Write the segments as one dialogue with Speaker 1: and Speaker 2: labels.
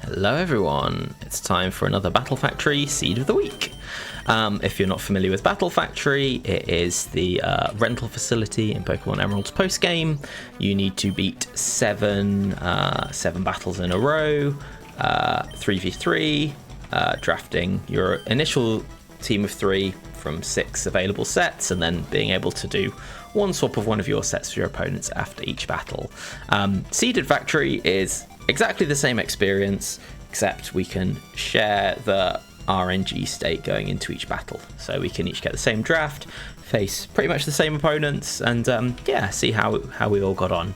Speaker 1: Hello everyone, it's time for another Battle Factory Seed of the Week. If you're not familiar with Battle Factory, it is the rental facility in Pokemon Emerald's post-game. You need to beat seven battles in a row, 3v3, drafting your initial team of 3 from 6 available sets, and then being able to do one swap of one of your sets for your opponents after each battle. Seeded Factory is exactly the same experience, except we can share the RNG state going into each battle. So we can each get the same draft, face pretty much the same opponents, and see how we all got on.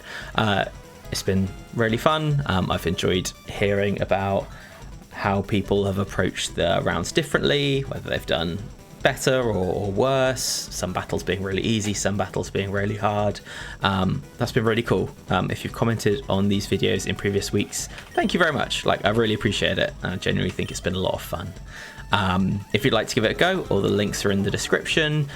Speaker 1: It's been really fun. I've enjoyed hearing about how people have approached the rounds differently, whether they've done better or worse, some battles being really easy, some battles being really hard. That's been really cool. If you've commented on these videos in previous weeks, thank you very much. I really appreciate it. I genuinely think it's been a lot of fun. If you'd like to give it a go, all the links are in the description.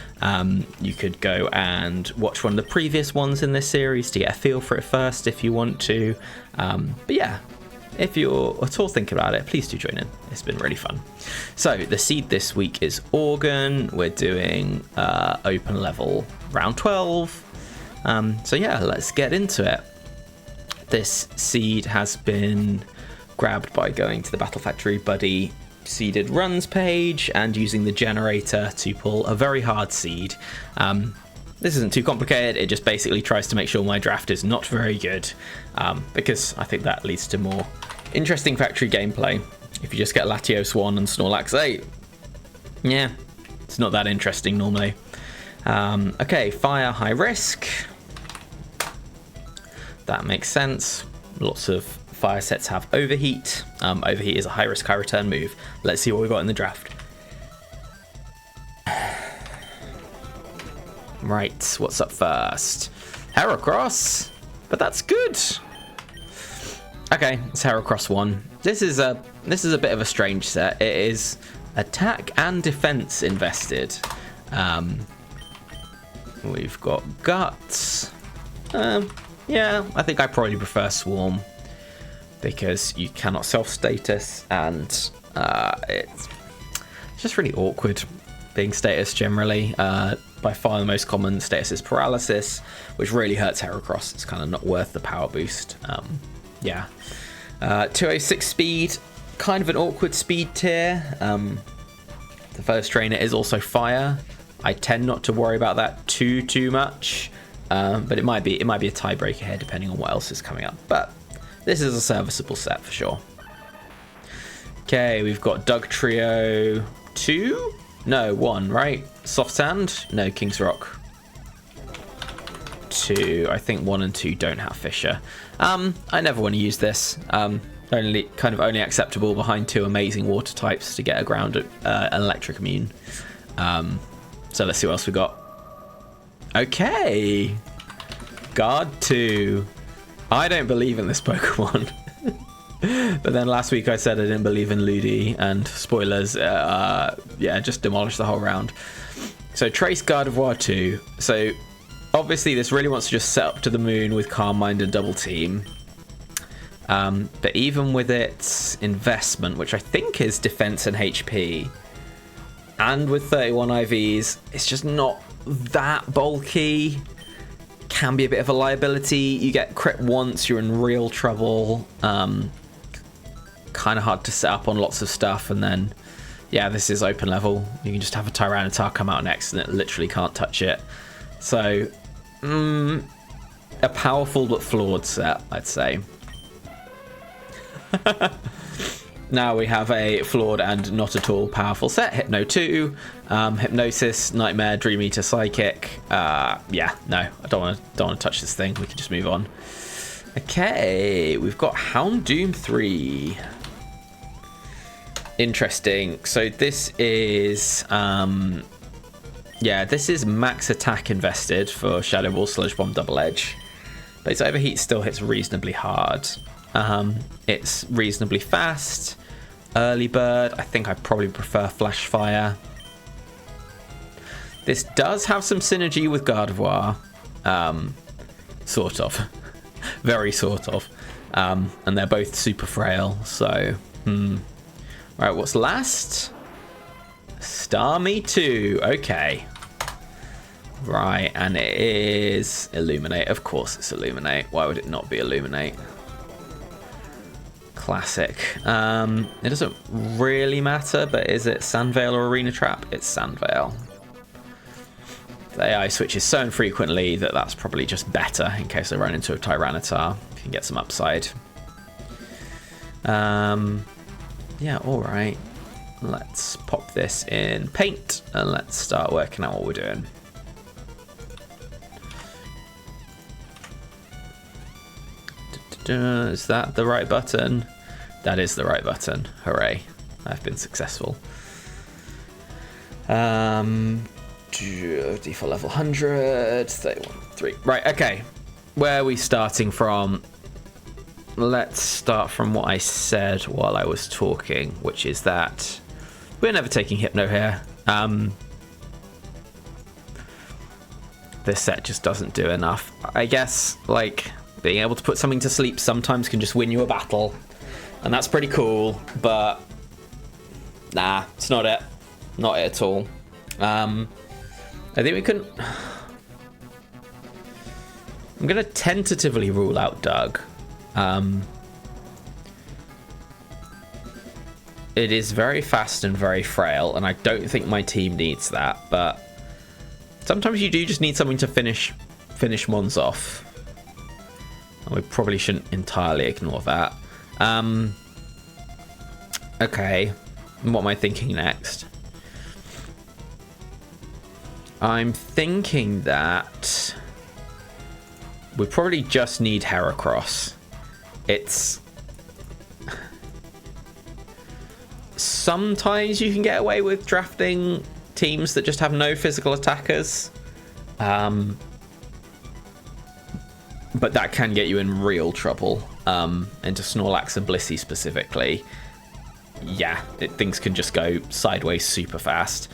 Speaker 1: You could go and watch one of the previous ones in this series to get a feel for it first if you want to. But yeah, if you're at all thinking about it, please do join in. It's been really fun. So the seed this week is Organ. We're doing open level round 12. So yeah, let's get into it. This seed has been grabbed by going to the Battle Factory Buddy seeded runs page and using the generator to pull a very hard seed. This isn't too complicated. It just basically tries to make sure my draft is not very good, because I think that leads to more interesting factory gameplay. If you just get Latios 1 and Snorlax 8, yeah, it's not that interesting normally. Okay, fire, high risk. That makes sense. Lots of fire sets have overheat. Overheat is a high risk, high return move. Let's see what we got in the draft. Right, what's up first? Heracross, but that's good. Okay, it's Heracross 1. This is a bit of a strange set. It is attack and defense invested. We've got guts. Yeah, I think I probably prefer Swarm because you cannot self-status, and it's just really awkward being status generally. By far the most common status is paralysis, which really hurts Heracross. It's kind of not worth the power boost. 206 speed, kind of an awkward speed tier. The first trainer is also fire. I tend not to worry about that too much, but it might be a tiebreaker here depending on what else is coming up. But this is a serviceable set for sure. Okay, we've got Dugtrio 2. No, 1, right? Soft Sand? No, King's Rock. 2. I think 1 and 2 don't have Fissure. I never want to use this. Only acceptable behind 2 amazing water types to get a ground electric immune. So let's see what else we got. Okay. Guard 2. I don't believe in this Pokemon. But then last week I said I didn't believe in Ludi, and spoilers, just demolished the whole round. So Trace Gardevoir 2. So obviously this really wants to just set up to the moon with Calm Mind and Double Team. But even with its investment, which I think is defense and HP, and with 31 IVs, it's just not that bulky. Can be a bit of a liability. You get crit once, you're in real trouble. Kind of hard to set up on lots of stuff, and then this is open level. You can just have a Tyranitar come out next and it literally can't touch it. So a powerful but flawed set, I'd say. Now we have a flawed and not at all powerful set. Hypno 2, Hypnosis, Nightmare, Dream Eater, Psychic. No, I don't want to touch this thing. We can just move on. Okay, we've got Houndoom 3. Interesting. So this is this is max attack invested for Shadow Ball, Sludge Bomb, Double Edge, but its overheat still hits reasonably hard. It's reasonably fast. Early bird, I think I probably prefer Flash Fire. This does have some synergy with Gardevoir, sort of. Very sort of. And they're both super frail, so... Right, what's last? Starmie 2. Okay. Right, and it is Illuminate. Of course it's Illuminate. Why would it not be Illuminate? Classic. It doesn't really matter, but is it Sandvale or Arena Trap? It's Sandvale. The AI switches so infrequently that that's probably just better in case I run into a Tyranitar. You can get some upside. Yeah, alright. Let's pop this in Paint and let's start working out what we're doing. Is that the right button? That is the right button. Hooray. I've been successful. Default level 100, 31, 3. Right, okay. Where are we starting from? Let's start from what I said while I was talking, which is that we're never taking Hypno here. This set just doesn't do enough. I guess, like, being able to put something to sleep sometimes can just win you a battle, and that's pretty cool, but nah, it's not it. Not it at all. I think we can... I'm going to tentatively rule out Doug. It is very fast and very frail, and I don't think my team needs that, but sometimes you do just need something to finish mons off. And we probably shouldn't entirely ignore that. Okay, what am I thinking next? I'm thinking that we probably just need Heracross. It's... Sometimes you can get away with drafting teams that just have no physical attackers. But that can get you in real trouble. Into Snorlax and Blissey specifically. Yeah, things can just go sideways super fast.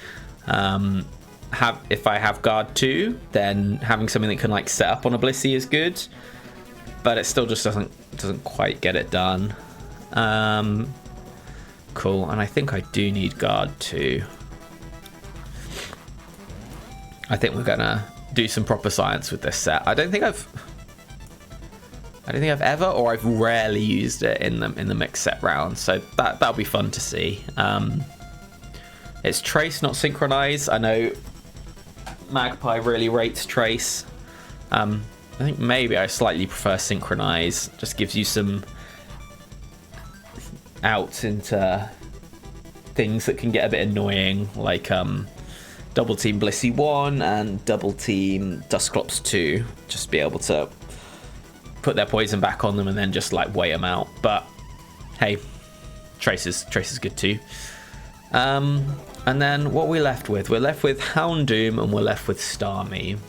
Speaker 1: If I have Guard 2, then having something that can like set up on a Blissey is good, but it still just doesn't quite get it done. Cool, and I think I do need Guard 2. I think we're gonna do some proper science with this set. I don't think I've ever, or I've rarely used it in the mixed set round, so that'll be fun to see. It's Trace, not Synchronize. I know Magpie really rates Trace. I think maybe I slightly prefer Synchronize. Just gives you some outs into things that can get a bit annoying, like double team Blissey 1 and double team Dusclops 2. Just be able to put their poison back on them and then just like weigh them out. But hey, Trace is good too. And then what we're left with? We're left with Houndoom and we're left with Starmie.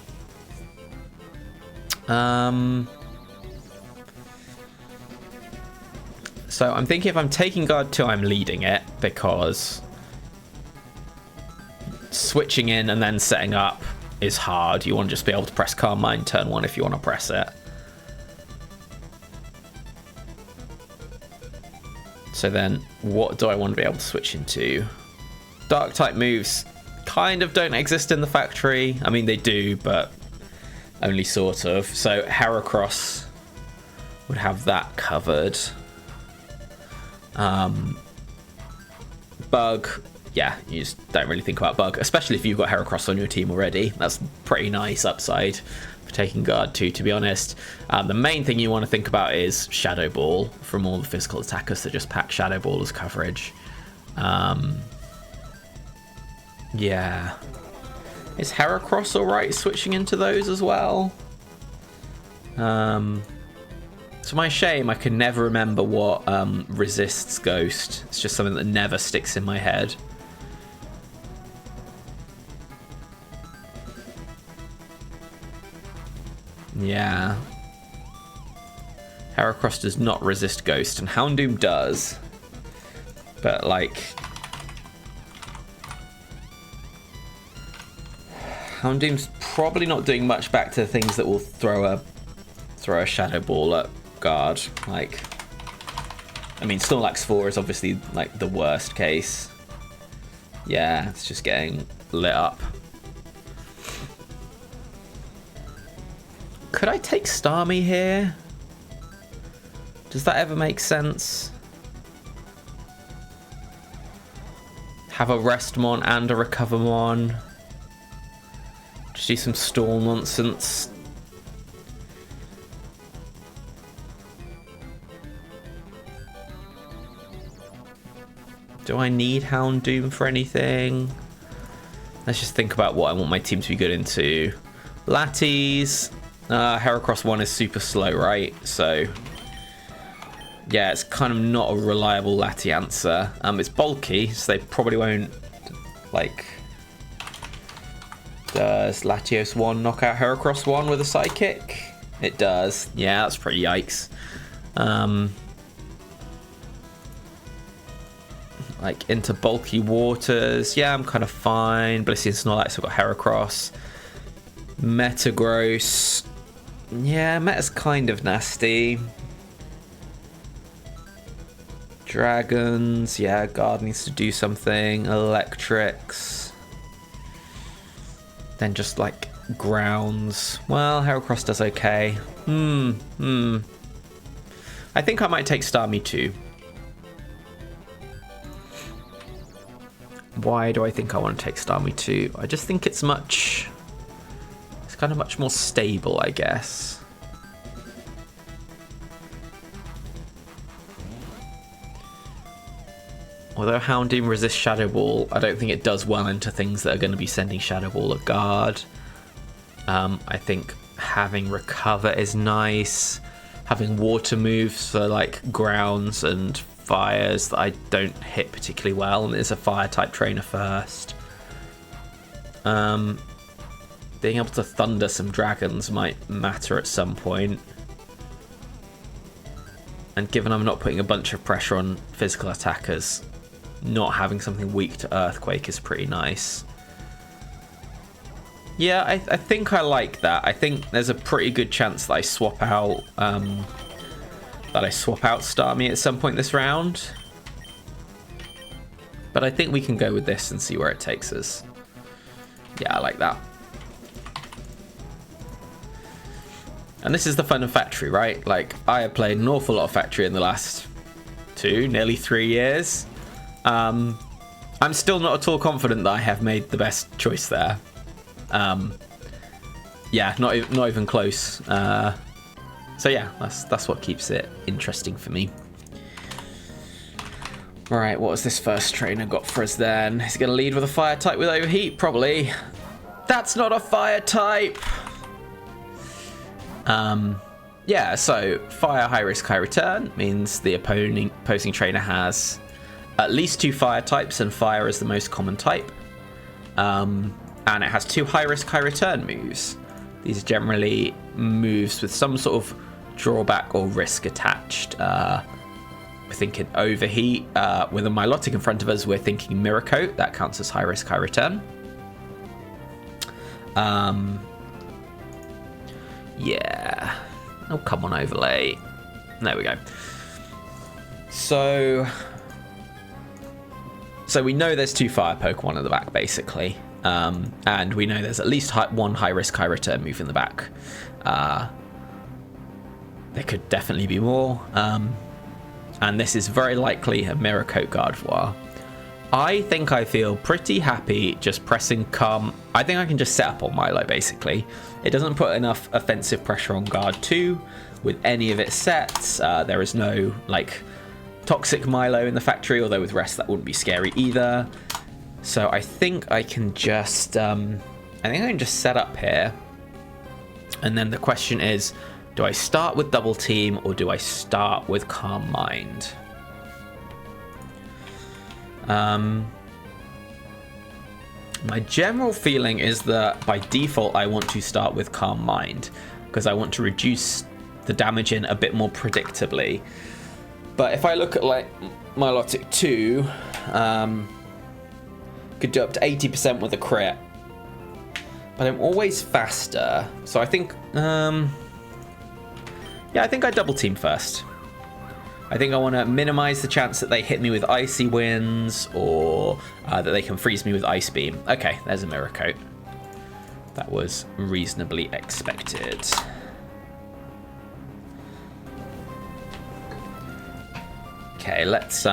Speaker 1: So I'm thinking if I'm taking Guard 2, I'm leading it, because switching in and then setting up is hard. You want to just be able to press Calm Mind turn 1 if you want to press it. So then what do I want to be able to switch into? Dark type moves kind of don't exist in the factory. I mean, they do, but only sort of. So Heracross would have that covered. Bug, yeah, you just don't really think about Bug, especially if you've got Heracross on your team already. That's pretty nice upside for taking Guard 2, to be honest. The main thing you want to think about is Shadow Ball from all the physical attackers that just pack Shadow Ball as coverage. Yeah. Is Heracross alright switching into those as well? To my shame, I can never remember what resists Ghost. It's just something that never sticks in my head. Yeah. Heracross does not resist Ghost, and Houndoom does. But, like... Houndoom's probably not doing much back to things that will throw a Shadow Ball at guard. Like, I mean, Snorlax 4 is obviously like the worst case. Yeah, it's just getting lit up. Could I take Starmie here? Does that ever make sense? Have a Restmon and a Recovermon. Just do some Storm nonsense. Do I need Houndoom for anything? Let's just think about what I want my team to be good into. Latias. Heracross 1 is super slow, right? So, yeah, it's kind of not a reliable Lati answer. It's bulky, so they probably won't, like... Does Latios 1 knock out Heracross 1 with a Psychic? It does. Yeah, that's pretty yikes. Like, into bulky waters. Yeah, I'm kind of fine. Blissey and Snorlax, I've got Heracross. Metagross. Yeah, Meta's kind of nasty. Dragons. Yeah, Guard needs to do something. Electrics. Then just, like, grounds. Well, Heracross does okay. I think I might take Starmie too. Why do I think I want to take Starmie 2? I just think it's kind of much more stable, I guess. Although Houndoom resists Shadow Ball, I don't think it does well into things that are going to be sending Shadow Ball at guard. I think having Recover is nice. Having water moves for like grounds and fires that I don't hit particularly well, and it's a fire type trainer first. Being able to thunder some dragons might matter at some point. And given I'm not putting a bunch of pressure on physical attackers, not having something weak to Earthquake is pretty nice. Yeah, I think I like that. I think there's a pretty good chance that I swap out Starmie at some point this round. But I think we can go with this and see where it takes us. Yeah, I like that. And this is the fun of Factory, right? Like, I have played an awful lot of Factory in the last nearly 3 years. I'm still not at all confident that I have made the best choice there. Yeah, not even close. So yeah, that's what keeps it interesting for me. Alright, what has this first trainer got for us then? Is he going to lead with a fire type with Overheat? Probably. That's not a fire type! Yeah, so fire, high risk, high return means the opposing trainer has at least 2 fire types, and fire is the most common type. And it has 2 high risk, high return moves. These are generally moves with some sort of drawback or risk attached. We're thinking Overheat. With a Milotic in front of us, we're thinking Mirror Coat. That counts as high risk, high return. Yeah. Oh, come on, Overlay. There we go. So we know there's 2 fire Pokemon in the back, basically. And we know there's at least 1 high risk, high return move in the back. There could definitely be more. And this is very likely a Mirror Coat Gardevoir. I think I feel pretty happy just pressing Calm. I think I can just set up on Milo, basically. It doesn't put enough offensive pressure on Guard 2 with any of its sets. There is no, like, Toxic Milo in the Factory, although with Rest that wouldn't be scary either. So I think I can just, set up here. And then the question is, do I start with Double Team or do I start with Calm Mind? My general feeling is that by default I want to start with Calm Mind because I want to reduce the damage in a bit more predictably. But if I look at like Milotic 2, could do up to 80% with a crit. But I'm always faster, so I think Yeah, I think I double team first. I think I want to minimize the chance that they hit me with icy winds or that they can freeze me with ice beam. Okay, there's a mirror coat. That was reasonably expected. Okay, let's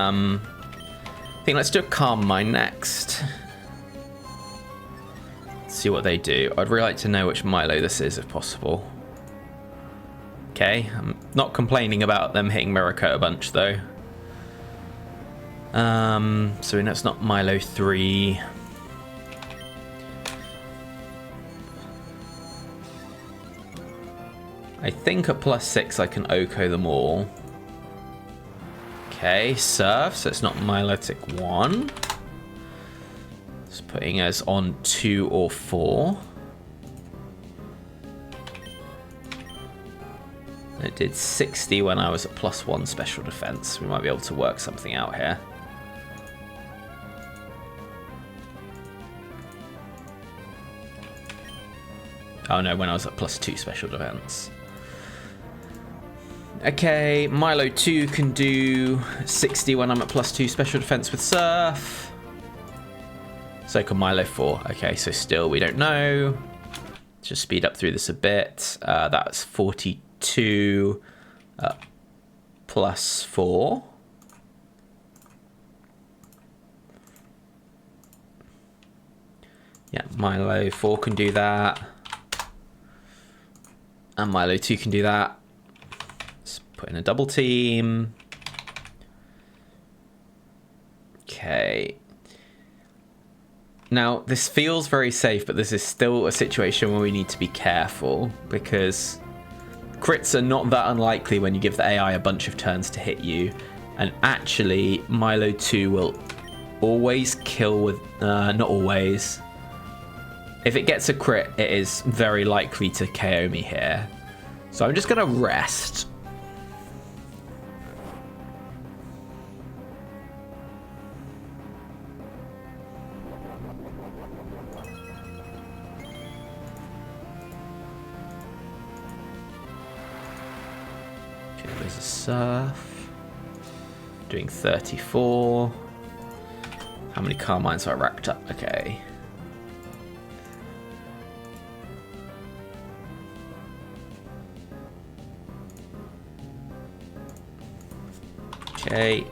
Speaker 1: let's do a calm mind next. Let's see what they do. I'd really like to know which Milo this is if possible. Okay, I'm not complaining about them hitting mirror coat a bunch though. So we know it's not Milo 3. I think at +6 I can Oko them all. Okay, Surf, so it's not Milotic 1. It's putting us on 2 or 4. It did 60 when I was at +1 special defense. We might be able to work something out here. Oh no, when I was at +2 special defense. Okay, Milo 2 can do 60 when I'm at +2 special defense with Surf. So can Milo 4. Okay, so still we don't know. Let's just speed up through this a bit. That's 42 +4. Yeah, Milo 4 can do that. And Milo 2 can do that. Let's put in a double team. Okay. Now, this feels very safe, but this is still a situation where we need to be careful because crits are not that unlikely when you give the AI a bunch of turns to hit you. And actually, Milo 2 will always kill with... not always. If it gets a crit, it is very likely to KO me here. So I'm just going to rest. Okay, there's a Surf. Doing 34. How many Carmines are I racked up? Okay. Okay,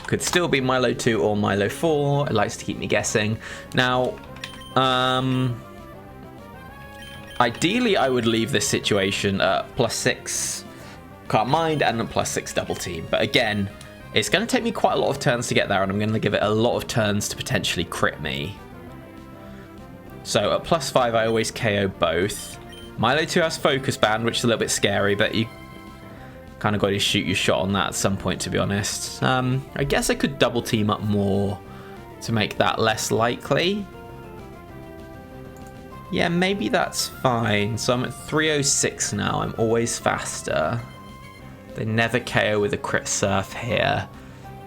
Speaker 1: could still be Milo 2 or Milo 4. It likes to keep me guessing. Now, ideally I would leave this situation at +6 Can't Mind and a +6 double team. But again, it's going to take me quite a lot of turns to get there, and I'm going to give it a lot of turns to potentially crit me. So at +5 I always KO both. Milo 2 has Focus Band, which is a little bit scary, but you kind of got to shoot your shot on that at some point, to be honest. I guess I could double team up more to make that less likely. Yeah, maybe that's fine. So I'm at 306 now. I'm always faster. They never KO with a crit Surf here.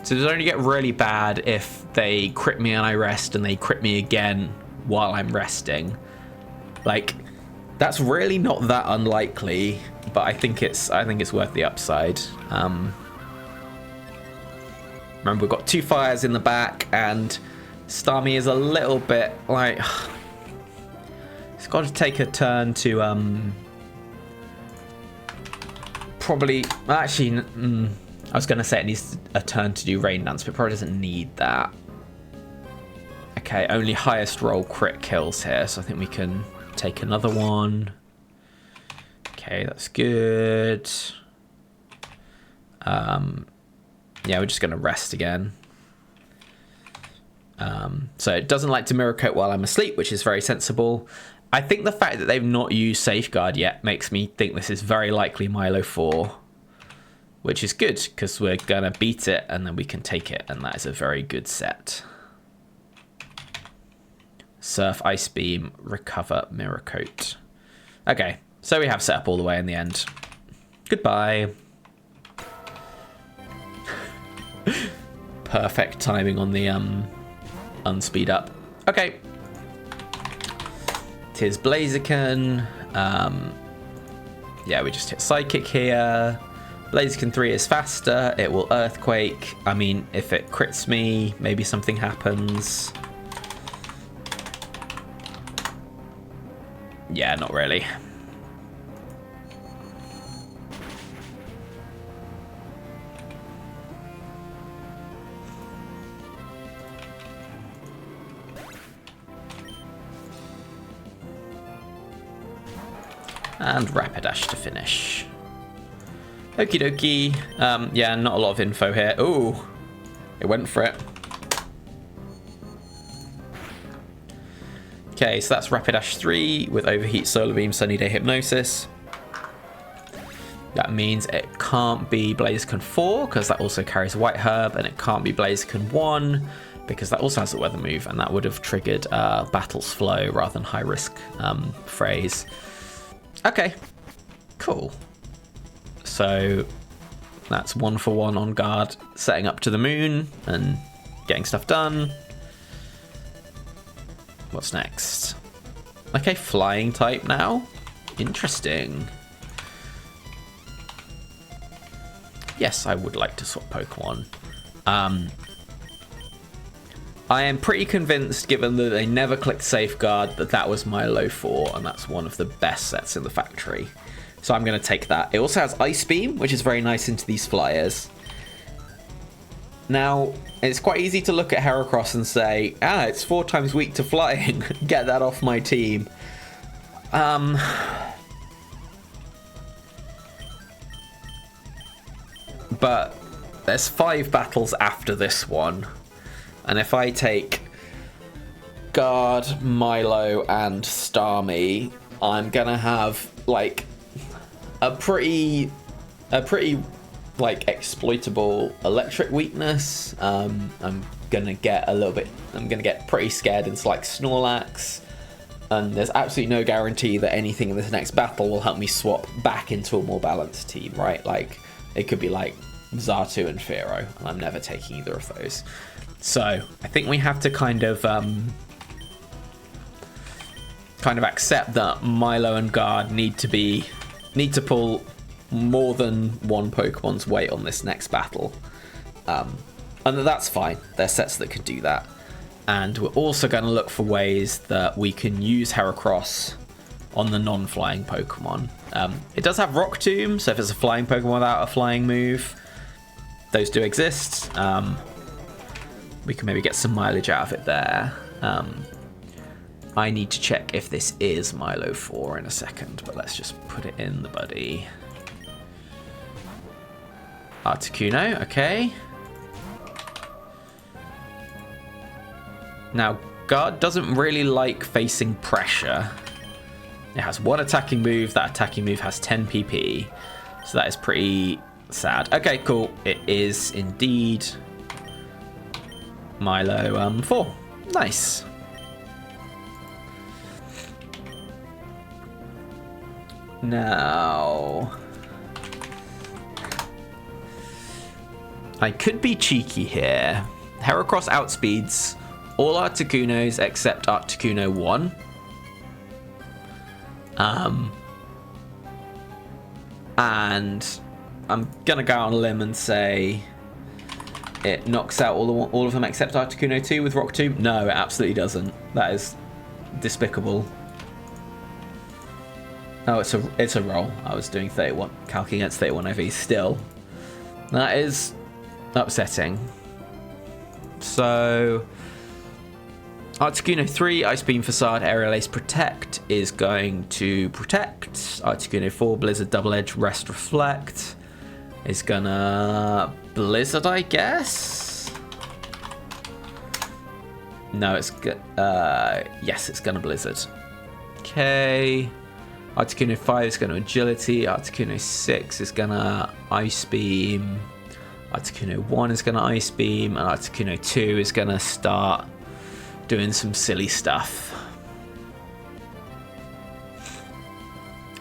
Speaker 1: So does it only get really bad if they crit me and I rest and they crit me again while I'm resting? Like, that's really not that unlikely. But I think it's worth the upside. Remember, we've got 2 fires in the back, and Starmie is a little bit like it's got to take a turn to probably. Actually, I was going to say it needs a turn to do Rain Dance, but it probably doesn't need that. Okay, only highest roll crit kills here, so I think we can take another one. Okay, that's good. Yeah, we're just going to rest again. So it doesn't like to mirror coat while I'm asleep, which is very sensible. I think the fact that they've not used Safeguard yet makes me think this is very likely Milo 4, which is good because we're going to beat it and then we can take it, and that is a very good set. Surf, Ice Beam, Recover, Mirror Coat. Okay. So we have set up all the way in the end. Goodbye. Perfect timing on the unspeed up. Okay. Tis Blaziken. Yeah, we just hit Psychic here. Blaziken 3 is faster, it will Earthquake. I mean, if it crits me, maybe something happens. Yeah, not really. And Rapidash to finish. Okie dokie. Yeah, not a lot of info here. Ooh, it went for it. Okay, so that's Rapidash 3 with Overheat, Solar Beam, Sunny Day, Hypnosis. That means it can't be Blaziken 4 because that also carries White Herb, and it can't be Blaziken 1 because that also has a Weather move, and that would have triggered Battle's Flow rather than High Risk Phrase. Okay, cool. So that's 1 for 1 on guard, setting up to the moon and getting stuff done. What's next? Okay, flying type now. Interesting. Yes, I would like to swap Pokemon. I am pretty convinced, given that they never clicked Safeguard, that that was Milo 4, and that's one of the best sets in the factory. So I'm going to take that. It also has Ice Beam, which is very nice into these flyers. Now, it's quite easy to look at Heracross and say, it's 4 times weak to flying. Get that off my team. But there's 5 battles after this one. And if I take Guard, Milo, and Starmie, I'm going to have, like, a pretty like exploitable electric weakness. I'm gonna get pretty scared into like Snorlax, and there's absolutely no guarantee that anything in this next battle will help me swap back into a more balanced team, right? Like it could be like Xatu and Fearow, and I'm never taking either of those. So I think we have to kind of accept that Milo and Guard need to pull more than one Pokemon's weight on this next battle. And that's fine. They're sets that can do that. And we're also going to look for ways that we can use Heracross on the non-flying Pokemon. It does have Rock Tomb, so if it's a flying Pokemon without a flying move, those do exist. We can maybe get some mileage out of it there. I need to check if this is Milo 4 in a second, but let's just put it in the buddy. Articuno, okay. Now, Guard doesn't really like facing pressure. It has 1 attacking move. That attacking move has 10 PP. So that is pretty sad. Okay, cool. It is indeed Milo 4. Nice. Now, I could be cheeky here. Heracross outspeeds all Articunos except Articuno 1. And I'm gonna go on a limb and say it knocks out all of them except Articuno 2 with Rock Tomb. No, it absolutely doesn't. That is despicable. Oh, it's a roll. I was doing 31, calculating against 31 IV still. That is upsetting. So Articuno 3, Ice Beam, Facade, Aerial Ace, Protect is going to protect. Articuno 4, Blizzard, Double Edge, Rest, Reflect is gonna Blizzard, I guess. No, it's yes, it's gonna Blizzard. Okay. Articuno 5 is going to Agility, Articuno 6 is going to Ice Beam, Articuno 1 is going to Ice Beam, and Articuno 2 is going to start doing some silly stuff.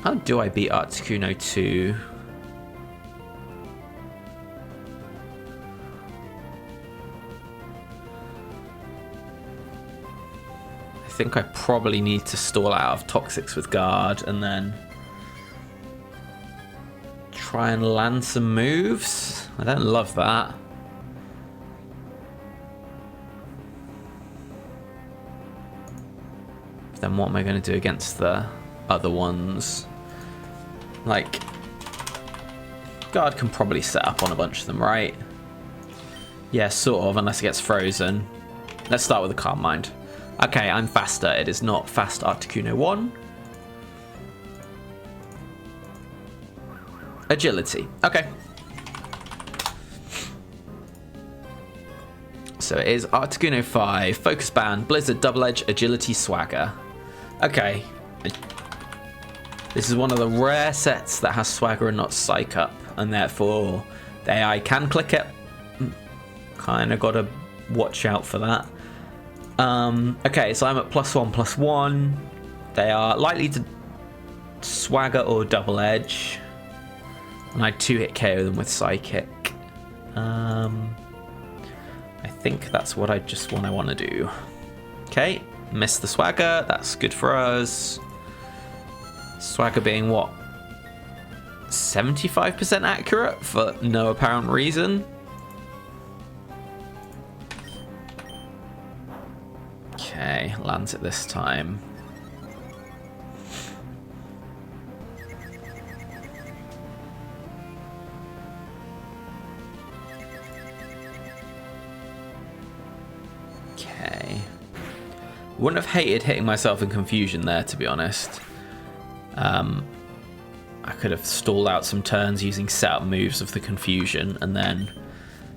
Speaker 1: How do I beat Articuno 2? I think I probably need to stall out of Toxics with Guard and then
Speaker 2: try and land some moves. I don't love that. Then what am I going to do against the other ones? Like, guard can probably set up on a bunch of them, right? Yeah, sort of, unless it gets frozen. Let's start with the Calm Mind. Okay, I'm faster. It is not fast Articuno 1. Agility. Okay. So it is Articuno 5, Focus Band, Blizzard, Double Edge, Agility, Swagger. Okay. This is one of the rare sets that has Swagger and not Psych Up, and therefore the AI can click it. Kind of got to watch out for that. Okay, so I'm at +1/+1. They are likely to Swagger or Double Edge. And I 2-hit KO them with Psychic. I think that's what I want to do. Okay, miss the Swagger. That's good for us. Swagger being what? 75% accurate for no apparent reason. Okay, lands it this time. Okay. Wouldn't have hated hitting myself in confusion there, to be honest. I could have stalled out some turns using setup moves of the confusion and then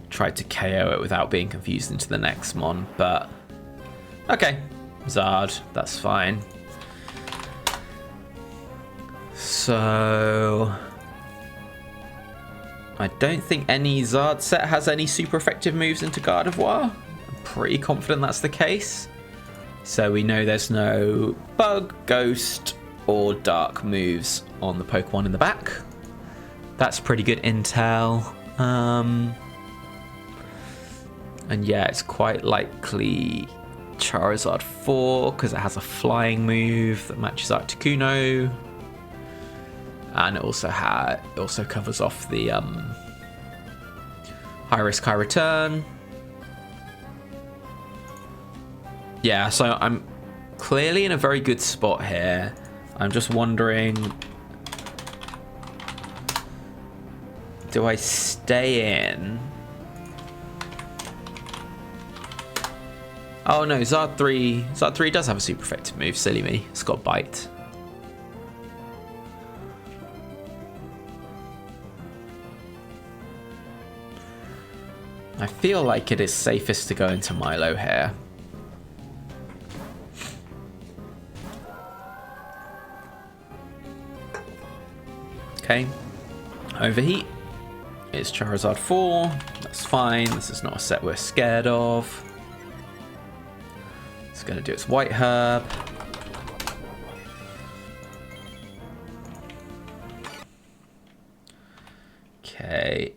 Speaker 2: tried to KO it without being confused into the next mon, but okay, Zard, that's fine. So I don't think any Zard set has any super effective moves into Gardevoir. I'm pretty confident that's the case. So we know there's no Bug, Ghost, or Dark moves on the Pokemon in the back. That's pretty good intel. And yeah, it's quite likely Charizard 4 because it has a flying move that matches Articuno, and it also covers off the high risk, high return. Yeah, so I'm clearly in a very good spot here. I'm just wondering, do I stay in? Oh no, Zard 3 does have a super effective move, silly me. It's got Bite. I feel like it is safest to go into Milo here. Okay, Overheat. It's Charizard 4. That's fine. This is not a set we're scared of. It's going to do its White Herb. Okay.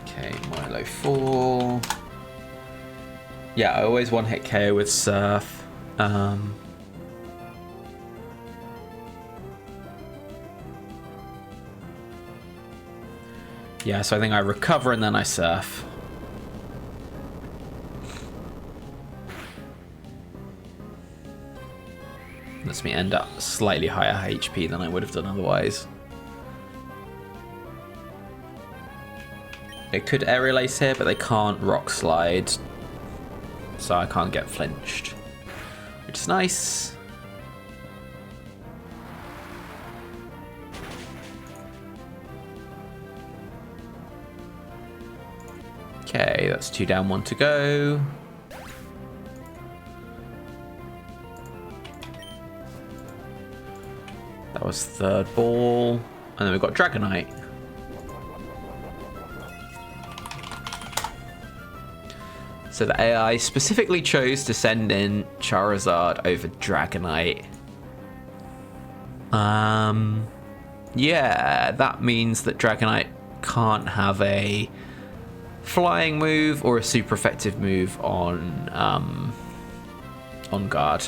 Speaker 2: Okay, Milo 4. Yeah, I always one-hit KO with Surf. Yeah, so I think I recover and then I Surf. Lets me end up slightly higher HP than I would have done otherwise. They could Aerial Ace here, but they can't Rock Slide. So I can't get flinched, which is nice. Okay, that's 2 down, 1 to go. That was third ball. And then we've got Dragonite. So the AI specifically chose to send in Charizard over Dragonite. Yeah, that means that Dragonite can't have a flying move or a super effective move on on guard.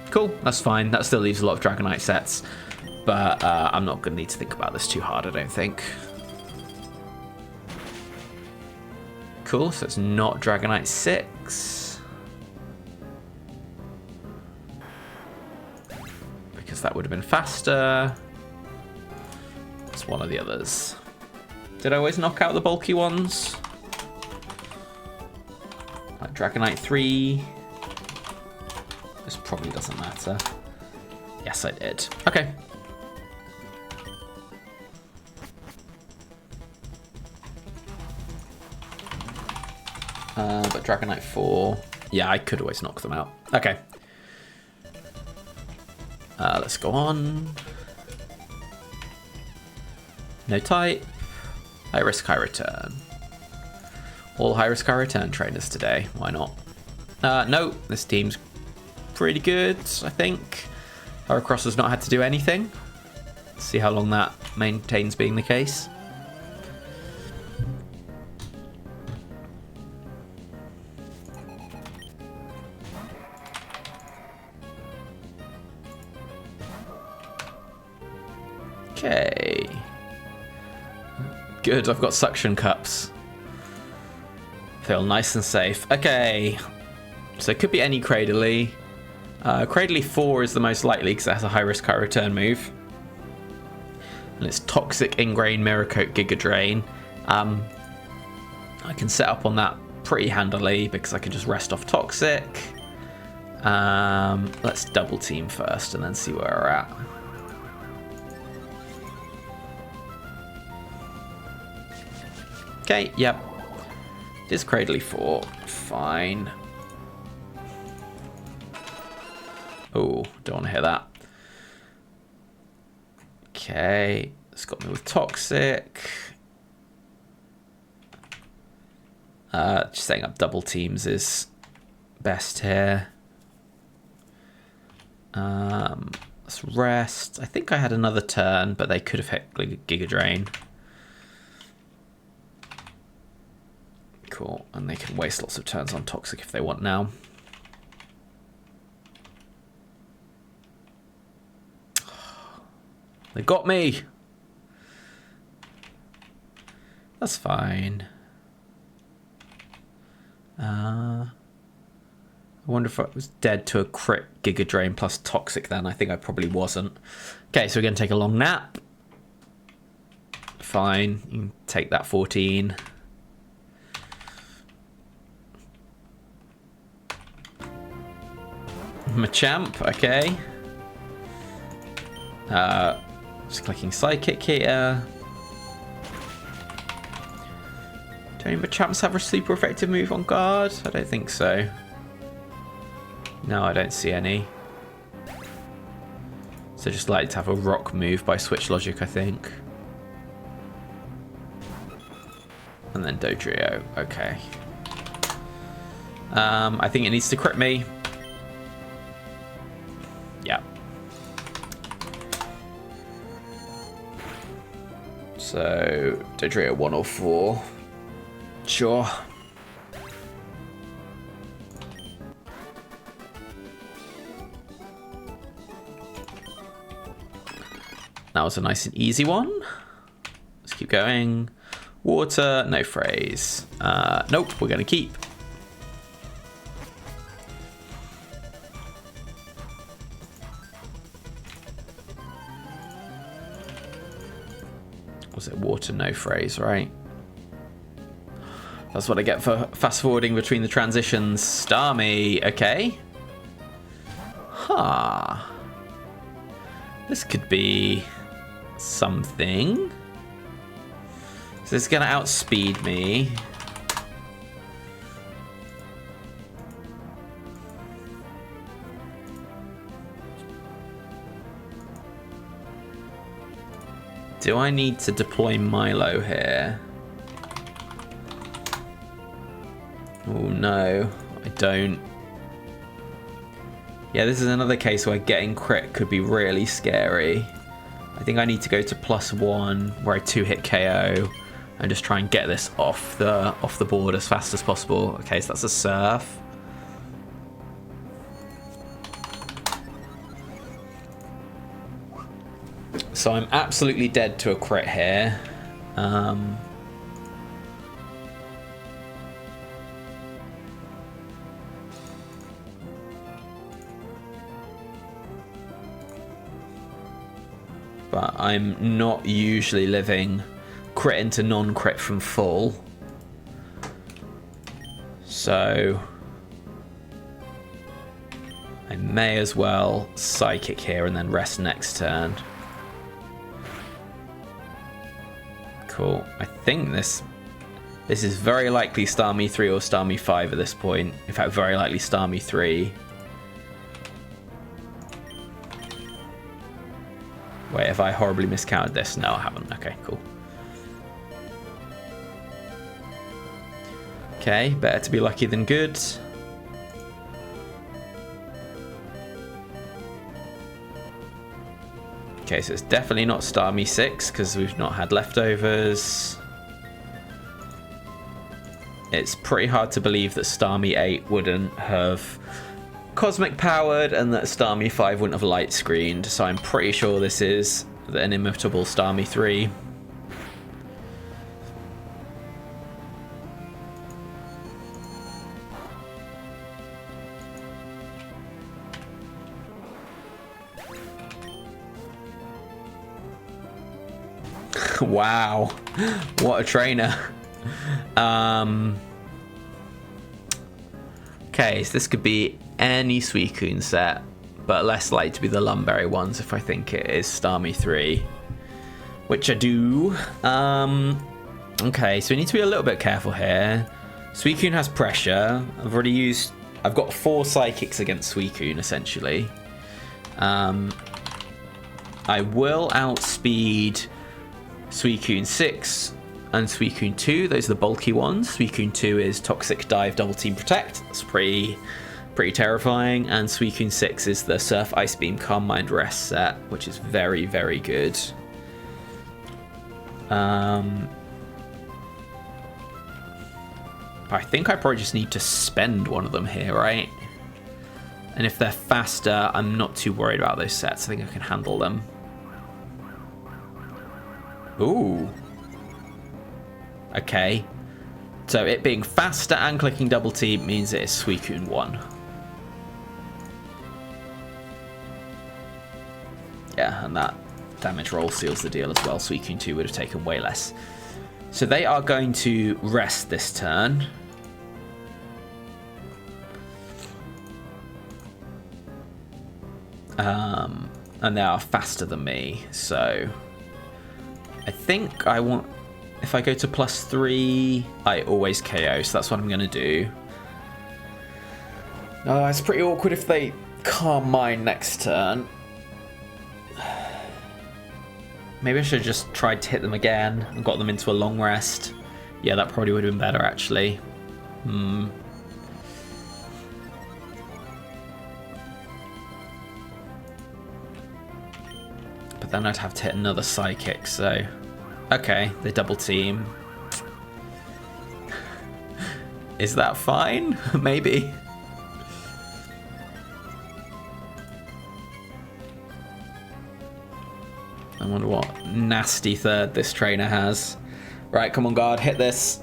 Speaker 2: Cool, that's fine. That still leaves a lot of Dragonite sets, but I'm not going to need to think about this too hard, I don't think. Cool, so it's not Dragonite 6. Because that would have been faster. It's one of the others. Did I always knock out the bulky ones? Like Dragonite 3. This probably doesn't matter. Yes, I did. Okay. But Dragonite 4. Yeah, I could always knock them out. Okay. Let's go on. No type. High risk, high return. All high risk, high return trainers today. Why not? No, this team's pretty good, I think. Heracross has not had to do anything. Let's see how long that maintains being the case. Okay. Good, I've got suction cups. Feel nice and safe. Okay. So it could be any Cradily. Cradily 4 is the most likely because it has a high risk, high return move. And it's Toxic, Ingrain, Mirror Coat, Giga Drain. I can set up on that pretty handily because I can just rest off Toxic. Let's double team first and then see where we're at. Okay, yep. This Cradily 4, fine. Oh, don't want to hear that. Okay, it's got me with Toxic. Just setting up double teams is best here. Let's rest. I think I had another turn, but they could have hit Giga Drain. Cool, and they can waste lots of turns on Toxic if they want now. They got me! That's fine. I wonder if I was dead to a crit Giga Drain plus Toxic then. I think I probably wasn't. Okay, so we're going to take a long nap. Fine, you can take that 14. Machamp, okay. Just clicking Psychic here. Do any Machamps have a super effective move on guard? I don't think so. No, I don't see any. So just like to have a rock move by Switch Logic, I think. And then Dodrio, okay. I think it needs to crit me. Yeah. So, Dodrio 1 or 4. Sure. That was a nice and easy one. Let's keep going. Water, no phrase. Nope, we're going to keep. Was it water, no phrase, right? That's what I get for fast forwarding between the transitions. Starmie, okay. Huh. This could be something. So this is going to outspeed me. Do I need to deploy Milo here? Oh no, I don't. Yeah, this is another case where getting crit could be really scary. I think I need to go to +1 where I 2-hit KO and just try and get this off the board as fast as possible. Okay, so that's a Surf. So I'm absolutely dead to a crit here. But I'm not usually living crit into non-crit from full. So I may as well psychic here and then rest next turn. Cool. I think this is very likely Starmie 3 or Starmie 5 at this point. In fact, very likely Starmie 3. Wait, have I horribly miscounted this? No, I haven't. Okay, cool. Okay, better to be lucky than good. Okay, so it's definitely not Starmie 6 because we've not had leftovers. It's pretty hard to believe that Starmie 8 wouldn't have cosmic powered and that Starmie 5 wouldn't have light screened. So I'm pretty sure this is the inimitable Starmie 3. Wow, what a trainer. Okay, so this could be any Suicune set, but less likely to be the Lumberry ones if I think it is Starmie 3, which I do. Okay, so we need to be a little bit careful here. Suicune has pressure. I've got 4 psychics against Suicune essentially. I will outspeed Suicune 6 and Suicune 2. Those are the bulky ones. Suicune 2 is Toxic Dive, Double Team Protect. That's pretty terrifying. And Suicune 6 is the Surf, Ice Beam, Calm Mind, Rest set, which is very, very good. I think I probably just need to spend one of them here, right? And if they're faster, I'm not too worried about those sets. I think I can handle them. Ooh. Okay. So it being faster and clicking double T means it is Suicune 1. Yeah, and that damage roll seals the deal as well. Suicune 2 would have taken way less. So they are going to rest this turn. And they are faster than me, so I think I want, if I go to +3, I always KO, so that's what I'm going to do. It's pretty awkward if they Calm Mind next turn. Maybe I should have just tried to hit them again and got them into a long rest. Yeah, that probably would have been better, actually. But then I'd have to hit another Psychic, so... Okay, they double team. Is that fine? Maybe. I wonder what nasty third this trainer has. Right, come on guard, hit this.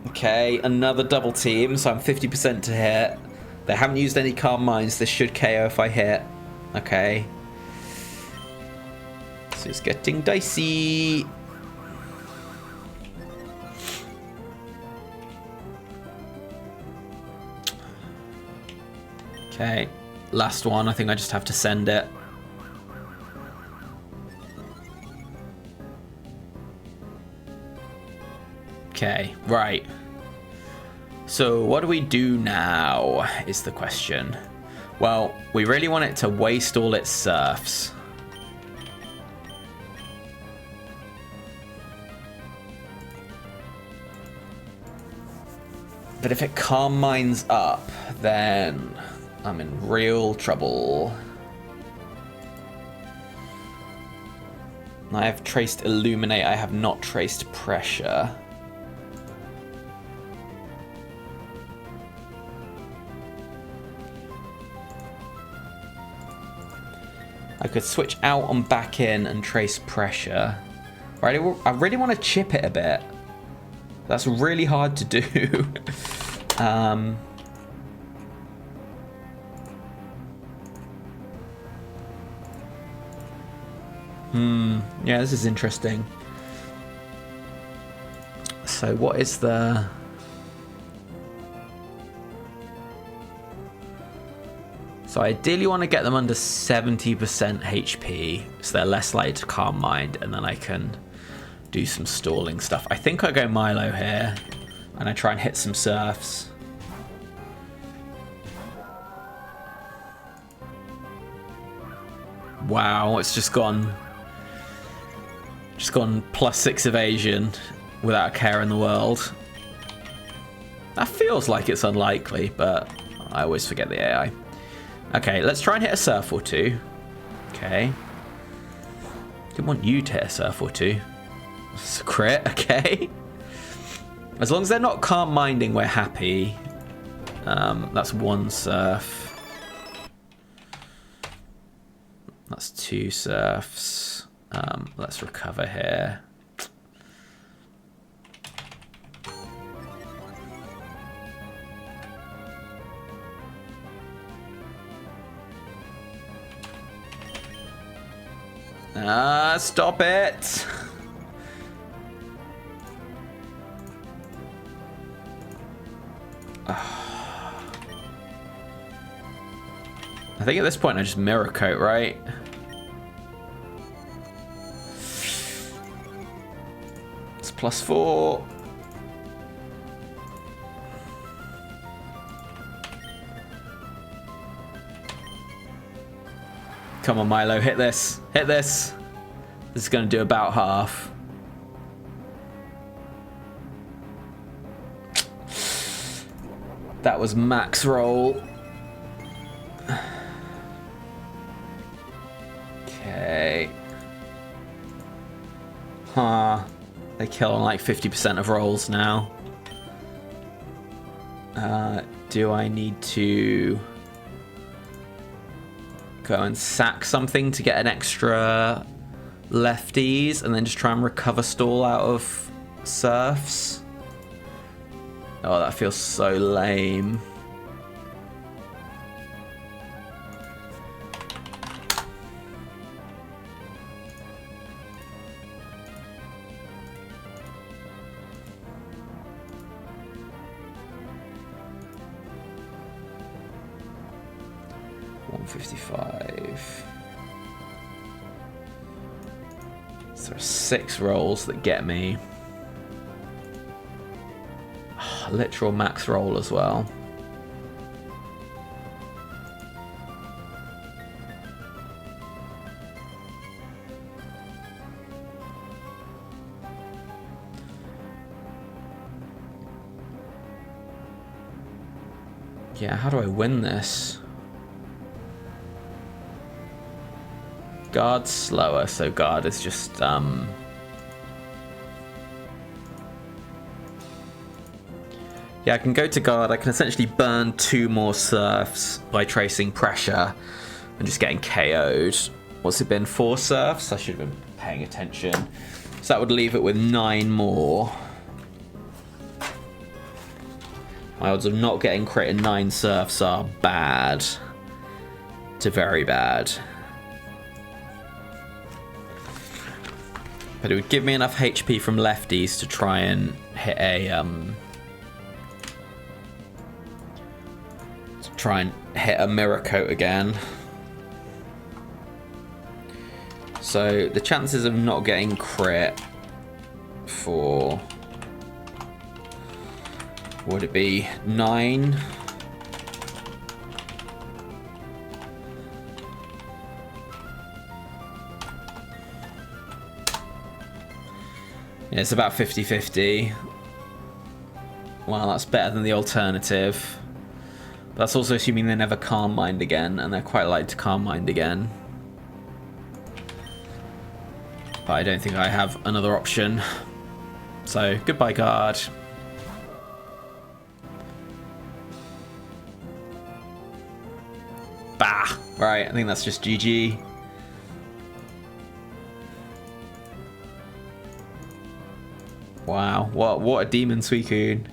Speaker 2: Okay, another double team, so I'm 50% to hit. They haven't used any Calm Minds, this should KO if I hit. Okay. This is getting dicey. Okay, last one. I think I just have to send it. Okay, right. So what do we do now is the question. Well, we really want it to waste all its surfs. But if it Calm Minds up, then I'm in real trouble. I have traced Illuminate, I have not traced Pressure. I could switch out and back in and trace pressure. Right, I really want to chip it a bit. That's really hard to do. Yeah, this is interesting. So what is the... So I ideally want to get them under 70% HP, so they're less likely to calm mind, and then I can do some stalling stuff. I think I go Milo here, and I try and hit some serfs. Wow, it's just gone +6 evasion without a care in the world. That feels like it's unlikely, but I always forget the AI. Okay, let's try and hit a surf or two. Okay. Didn't want you to hit a surf or two. It's a crit, okay. As long as they're not calm minding, we're happy. That's one surf. That's two surfs. Let's recover here. Stop it! I think at this point I just mirror coat, right? It's +4. Come on, Milo, hit this. Hit this. This is going to do about half. That was max roll. Okay. Huh. They kill on like 50% of rolls now. Do I need to go and sack something to get an extra lefties and then just try and recover stall out of serfs? Oh, that feels so lame. So there are 6 rolls that get me. Literal max roll as well. Yeah, how do I win this? Guard's slower, so guard is just yeah, I can go to guard. I can essentially burn 2 more serfs by tracing pressure and just getting KO'd. What's it been? 4 serfs? I should have been paying attention. So that would leave it with 9 more. My odds of not getting crit in 9 serfs are bad to very bad. But it would give me enough HP from lefties to try and hit a mirror coat again. So the chances of not getting crit for, would it be 9? Yeah, it's about 50-50. Well, that's better than the alternative. That's also assuming they never calm mind again, and they're quite likely to calm mind again. But I don't think I have another option. So, goodbye, guard. Bah! Right, I think that's just GG. Wow, what a demon, Suicune.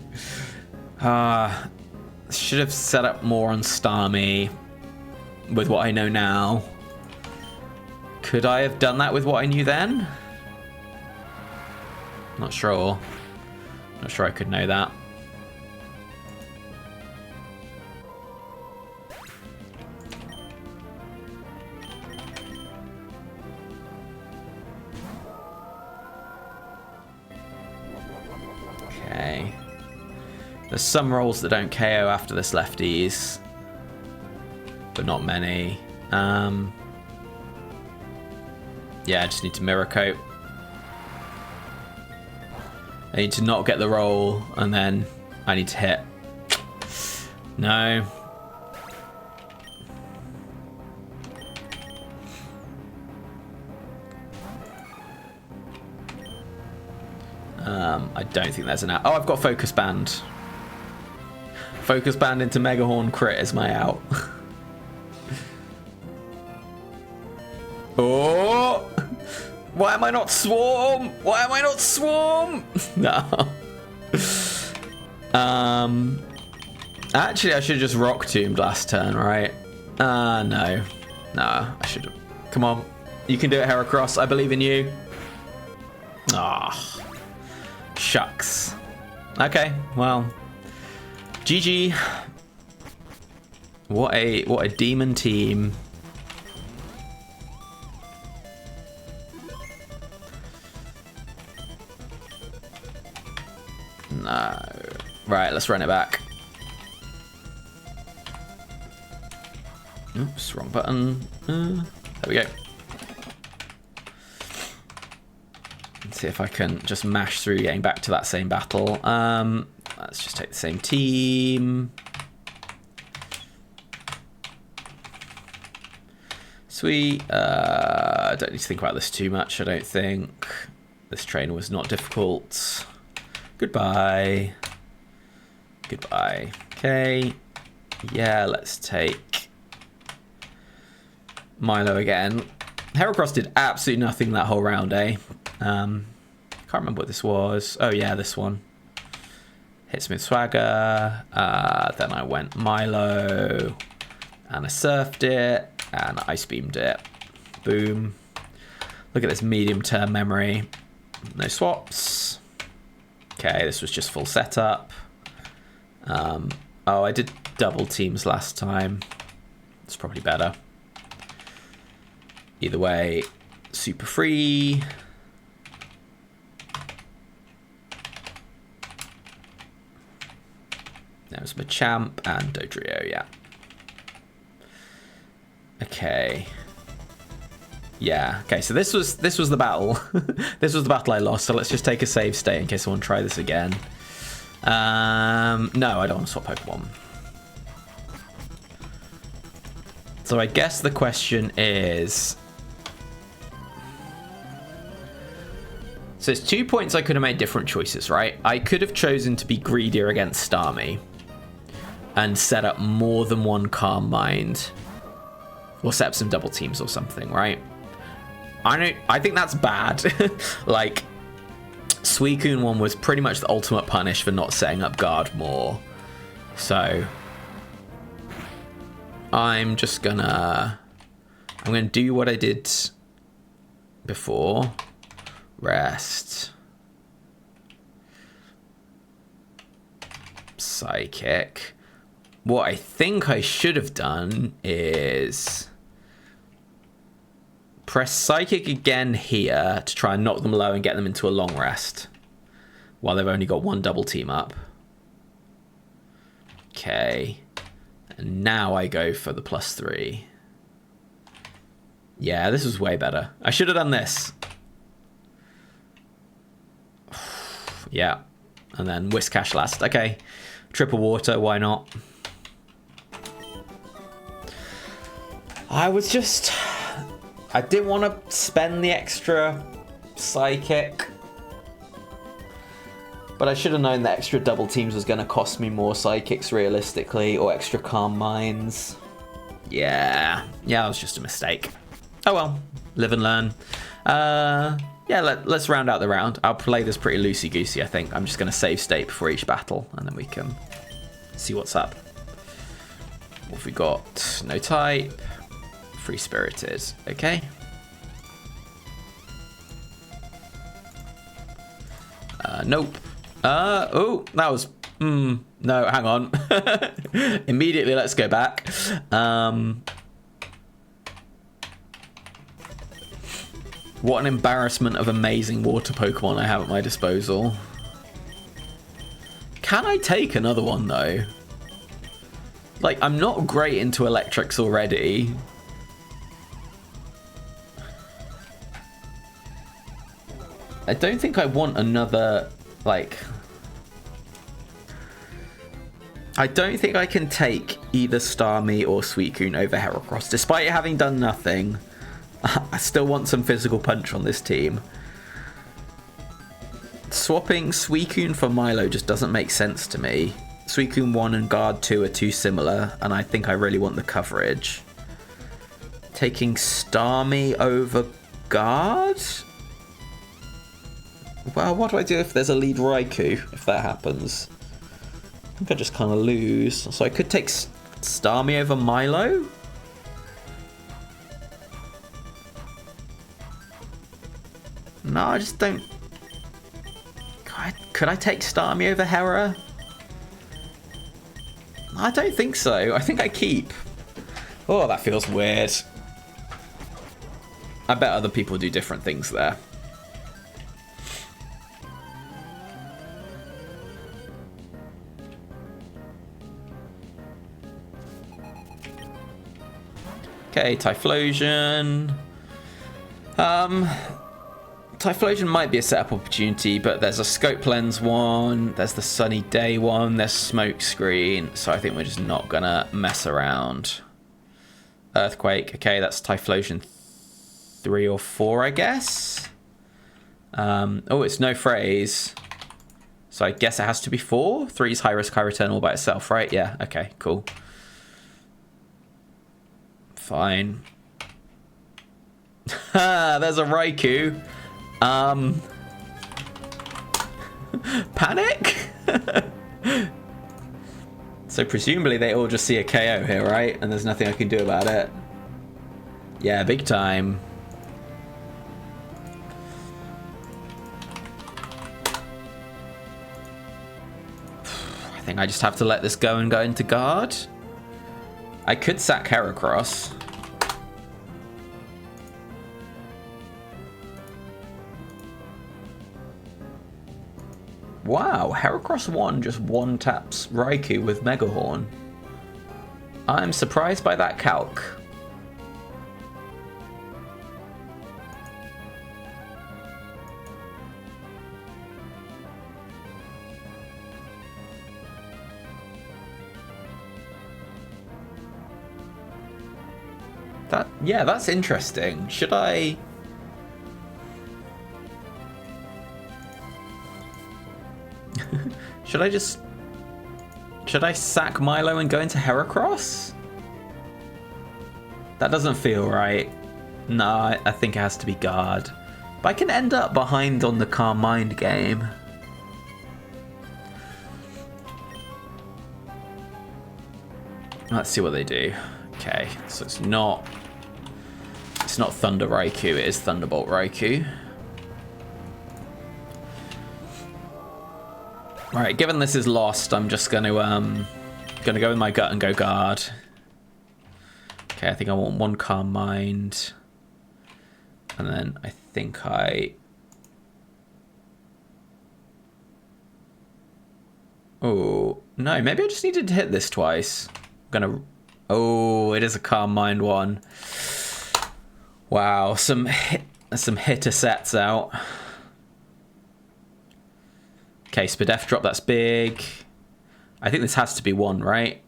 Speaker 2: Should have set up more on Starmie with what I know now. Could I have done that with what I knew then? Not sure. Not sure I could know that. Okay. There's some rolls that don't KO after this lefties, but not many. Yeah, I just need to Mirror Coat. I need to not get the roll, and then I need to hit. No. I don't think there's an out. Oh, I've got Focus Band. Focus Band into Mega Horn crit is my out. Oh! Why am I not Swarm? Why am I not Swarm? No. Actually, I should have just Rock Tombed last turn, right? No. No, I should have. Come on. You can do it, Heracross. I believe in you. Ah. Shucks. Okay, well. GG. What a demon team. No. Right, let's run it back. Oops, wrong button. There we go. Let's see if I can just mash through getting back to that same battle. Let's just take the same team. Sweet. I don't need to think about this too much, I don't think. This trainer was not difficult. Goodbye. Goodbye. Okay. Yeah, let's take Milo again. Heracross did absolutely nothing that whole round, eh? Can't remember what this was. Oh yeah, this one. Hit Smooth Swagger. Then I went Milo. And I surfed it. And I Ice Beamed it. Boom. Look at this medium-term memory. No swaps. Okay, this was just full setup. Oh, I did double teams last time. It's probably better. Either way, super free. There's Machamp and Dodrio, yeah. Okay. Yeah, okay, so this was the battle. This was the battle I lost, so let's just take a save state in case I want to try this again. No, I don't want to swap Pokemon. So I guess the question is... So it's 2 points I could have made different choices, right? I could have chosen to be greedier against Starmie and set up more than one Calm Mind. Or set up some double teams or something, right? I think that's bad. Like, Suicune one was pretty much the ultimate punish for not setting up guard more. So I'm gonna do what I did before. Rest. Psychic. What I think I should have done is press Psychic again here to try and knock them low and get them into a long rest while they've only got one double team up. Okay. And now I go for the +3. Yeah, this was way better. I should have done this. Yeah. And then Whiscash last. Okay. Triple water, why not? I didn't want to spend the extra Psychic. But I should have known that extra double teams was going to cost me more Psychics realistically, or extra Calm Minds. Yeah, that was just a mistake. Oh well, live and learn. Yeah, let's round out the round. I'll play this pretty loosey-goosey, I think. I'm just going to save state before each battle, and then we can see what's up. What have we got? No type. Free-spirited. Okay. Nope. Oh, that was... no, hang on. Immediately, let's go back. What an embarrassment of amazing water Pokemon I have at my disposal. Can I take another one, though? Like, I'm not great into electrics already. I don't think I want another, like... I don't think I can take either Starmie or Suicune over Heracross, despite it having done nothing. I still want some physical punch on this team. Swapping Suicune for Milo just doesn't make sense to me. Suicune 1 and Guard 2 are too similar, and I think I really want the coverage. Taking Starmie over Guard? Well, what do I do if there's a lead Raikou, if that happens? I think I just kind of lose. So I could take Starmie over Milo? No, I just don't... Could I take Starmie over Hera? I don't think so. I think I keep. Oh, that feels weird. I bet other people do different things there. Okay, Typhlosion. Typhlosion might be a setup opportunity, but there's a Scope Lens one, there's the Sunny Day one, there's Smokescreen, so I think we're just not gonna mess around. Earthquake, okay, that's Typhlosion 3 or 4, I guess. Oh, it's no phrase, so I guess it has to be 4. 3's high risk, high return all by itself, right? Yeah, okay, cool. Fine. There's a Raikou. Panic? So presumably they all just see a KO here, right? And there's nothing I can do about it. Yeah, big time. I think I just have to let this go and go into guard. I could sack Heracross. Wow, Heracross 1 just one-taps Raikou with Megahorn. I'm surprised by that calc. Yeah, that's interesting. Should I... Should I sack Milo and go into Heracross? That doesn't feel right. No, I think it has to be guard. But I can end up behind on the Calm Mind game. Let's see what they do. Okay, so it's not Thunder Raikou, it is Thunderbolt Raikou. Alright, given this is lost, I'm just gonna go with my gut and go guard. Okay, I think I want one Calm Mind. And then I think oh, no, maybe I just needed to hit this twice. Oh, it is a Calm Mind one. Wow, some hitter sets out. Okay, Spadef drop, that's big. I think this has to be 1, right?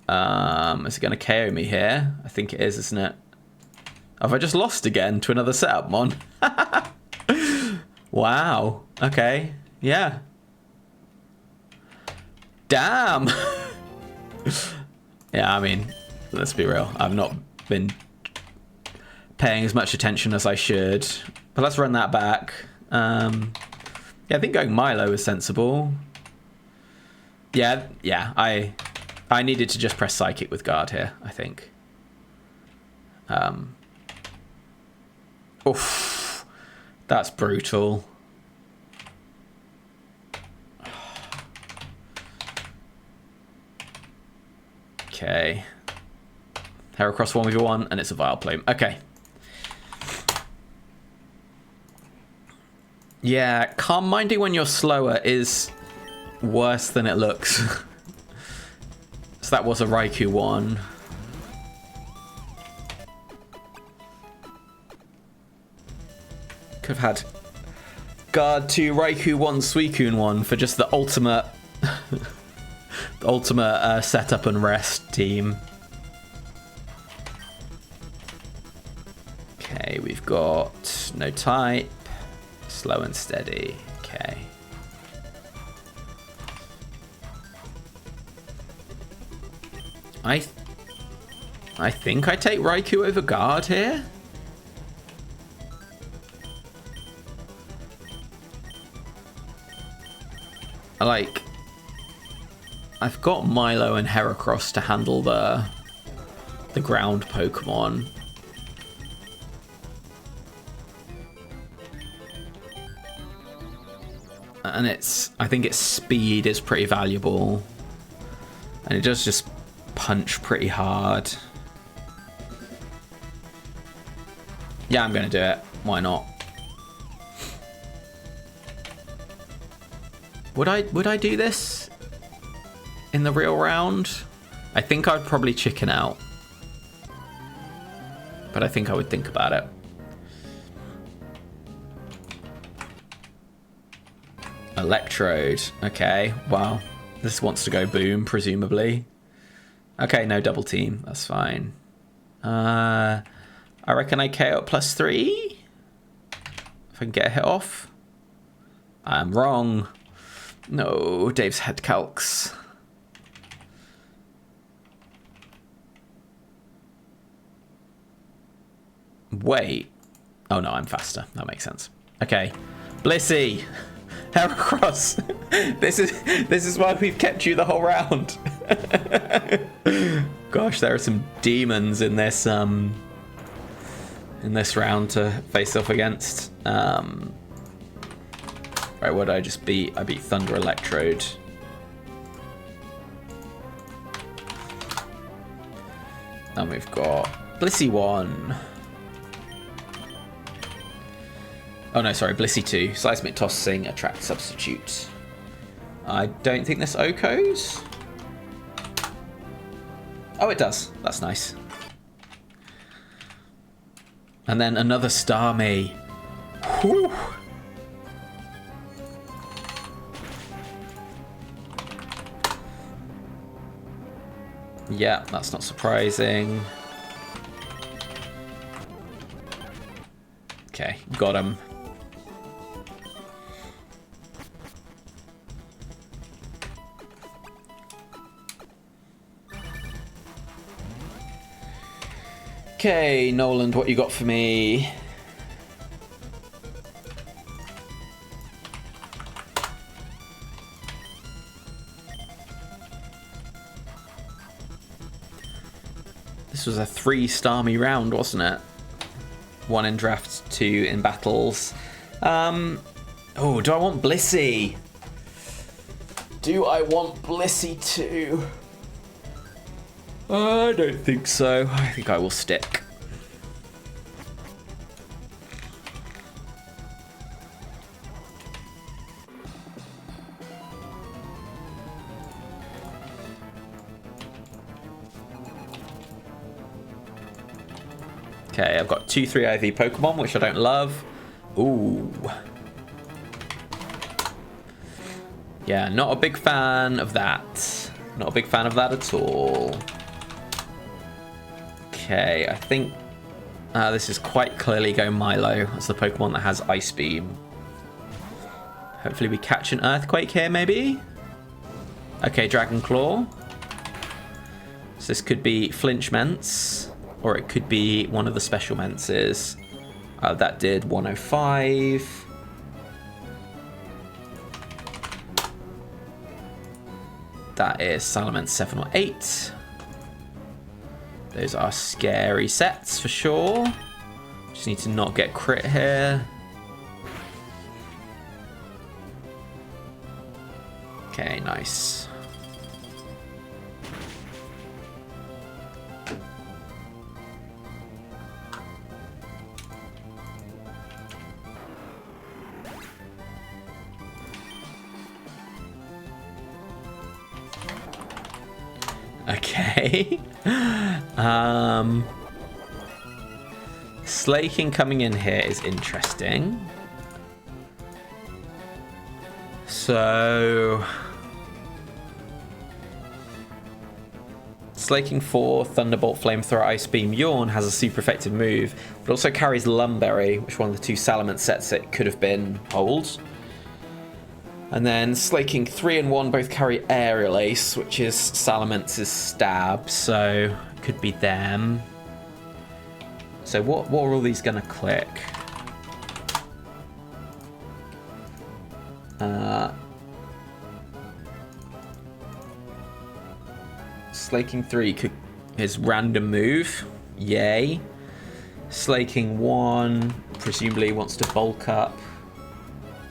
Speaker 2: Is it going to KO me here? I think it is, isn't it? Have I just lost again to another setup mon? Wow. Okay. Yeah. Damn. Yeah, I mean, let's be real. I've not been paying as much attention as I should. But let's run that back. Yeah, I think going Milo is sensible. Yeah, I needed to just press Psychic with Guard here, I think. Oof, that's brutal. Okay. Heracross 1v1, and it's a Vileplume. Okay. Yeah, Calm Minding when you're slower is worse than it looks. So that was a Raikou 1. Could have had Guard 2, Raikou 1, Suicune 1 for just the ultimate the ultimate setup and rest team. Okay, we've got no type, slow and steady. Okay. I think I take Raikou over Guard here. I've got Milo and Heracross to handle the ground Pokemon. And I think its speed is pretty valuable. And it does just punch pretty hard. Yeah, I'm gonna do it. Why not? Would I do this in the real round? I think I'd probably chicken out. But I think I would think about it. Electrode. Okay, wow. This wants to go boom, presumably. Okay, no double team. That's fine. I reckon I KO at +3. If I can get a hit off. I'm wrong. No, Dave's head calcs. Wait. Oh no, I'm faster. That makes sense. Okay. Blissey. Heracross. This is why we've kept you the whole round. Gosh, there are some demons in this round to face off against. Right, what did I just beat? I beat Thunder Electrode. And we've got Blissey 1. Oh no, sorry, Blissey 2. Seismic Tossing, Attract Substitute. I don't think this OHKOs. Oh, it does. That's nice. And then another Starmie. Whew. Yeah, that's not surprising. Okay, got him. Okay, Noland, what you got for me? This was a 3 Starmie round, wasn't it? 1 in drafts, 2 in battles. Oh, do I want Blissey? Do I want Blissey too? I don't think so. I think I will stick. Okay, I've got 2 3 IV Pokemon, which I don't love. Ooh. Yeah, not a big fan of that. Not a big fan of that at all. Okay, I think this is quite clearly Go Milo. That's the Pokemon that has Ice Beam. Hopefully we catch an Earthquake here, maybe? Okay, Dragon Claw. So this could be Flinchments. or it could be one of the special menses. That did 105. That is Salamence 7 or 8. Those are scary sets for sure. Just need to not get crit here. Okay, nice. Okay. Slaking coming in here is interesting. So Slaking 4, Thunderbolt, Flamethrower, Ice Beam, Yawn has a super effective move, but also carries Lumberry, which one of the two Salamence sets it could have been holds. And then Slaking 3 and 1 both carry Aerial Ace, which is Salamence's stab, so it could be them. So what are all these gonna click? Slaking 3 is random move, yay. Slaking 1 presumably wants to bulk up,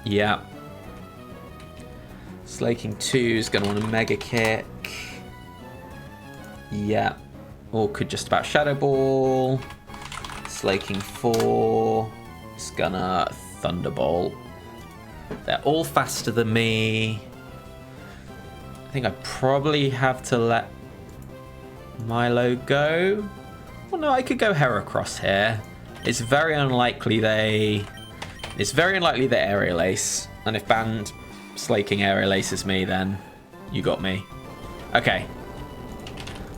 Speaker 2: yeah. Slaking 2 is going to want a Mega Kick. Yeah. Or could just about Shadow Ball. Slaking 4 is going to Thunderbolt. They're all faster than me. I think I probably have to let Milo go. Well, no, I could go Heracross here. It's very unlikely they Aerial Ace. And if banned Slaking Aerial Aces me, then you got me. Okay.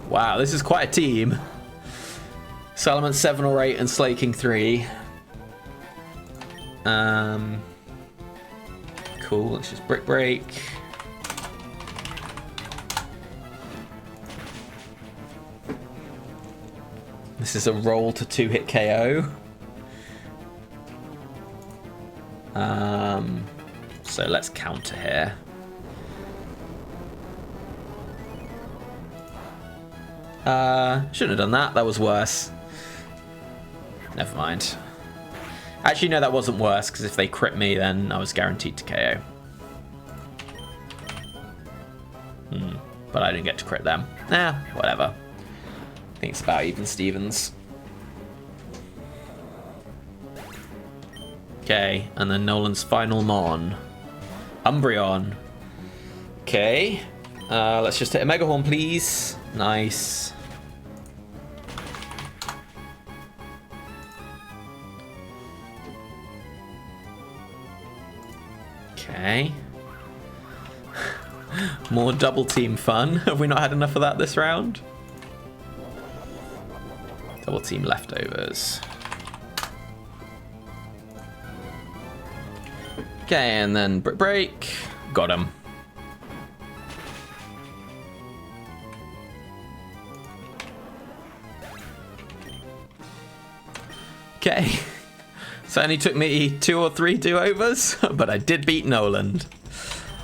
Speaker 2: Wow, this is quite a team. Salamence 7 or 8 and Slaking 3. Cool, let's just Brick Break. This is a roll to 2-hit KO. So let's counter here. Shouldn't have done that. That was worse. Never mind. Actually, no, that wasn't worse, because if they crit me, then I was guaranteed to KO. But I didn't get to crit them. Whatever. I think it's about even Stevens. Okay, and then Nolan's final Mon. Umbreon. Okay. Let's just hit a Mega Horn, please. Nice. Okay. More double team fun. Have we not had enough of that this round? Double team leftovers. Okay, and then Brick Break. Got him. Okay. So it only took me 2 or 3 do-overs, but I did beat Nolan.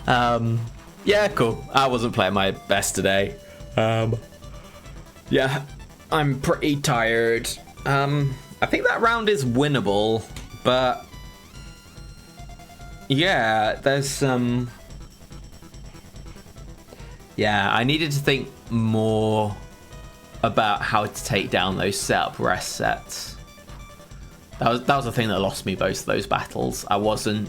Speaker 2: Yeah, cool. I wasn't playing my best today. Yeah, I'm pretty tired. I think that round is winnable, but yeah, there's some... Yeah, I needed to think more about how to take down those setup rest sets. That was the thing that lost me both of those battles. I wasn't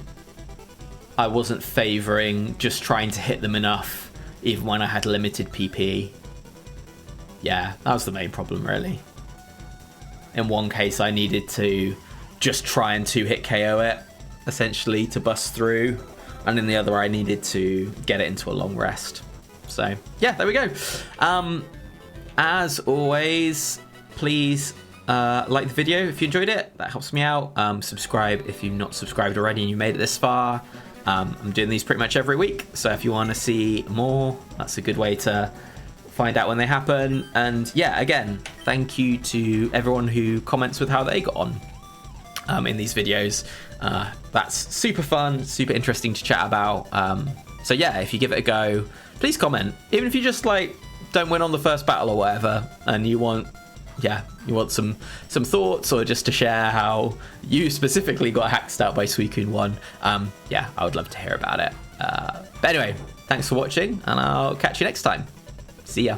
Speaker 2: favouring just trying to hit them enough, even when I had limited PP. Yeah, that was the main problem, really. In one case, I needed to just try and 2-hit KO it, essentially, to bust through. And in the other, I needed to get it into a long rest. So, yeah, there we go. As always, please like the video if you enjoyed it. That helps me out. Subscribe if you've not subscribed already and you made it this far. I'm doing these pretty much every week. So if you want to see more, that's a good way to find out when they happen. And yeah, again, thank you to everyone who comments with how they got on in these videos. That's super fun, super interesting to chat about. So yeah, if you give it a go, please comment. Even if you just like don't win on the first battle or whatever, and you want some thoughts, or just to share how you specifically got hacked out by Suicune 1, yeah, I would love to hear about it. But anyway, thanks for watching, and I'll catch you next time. See ya.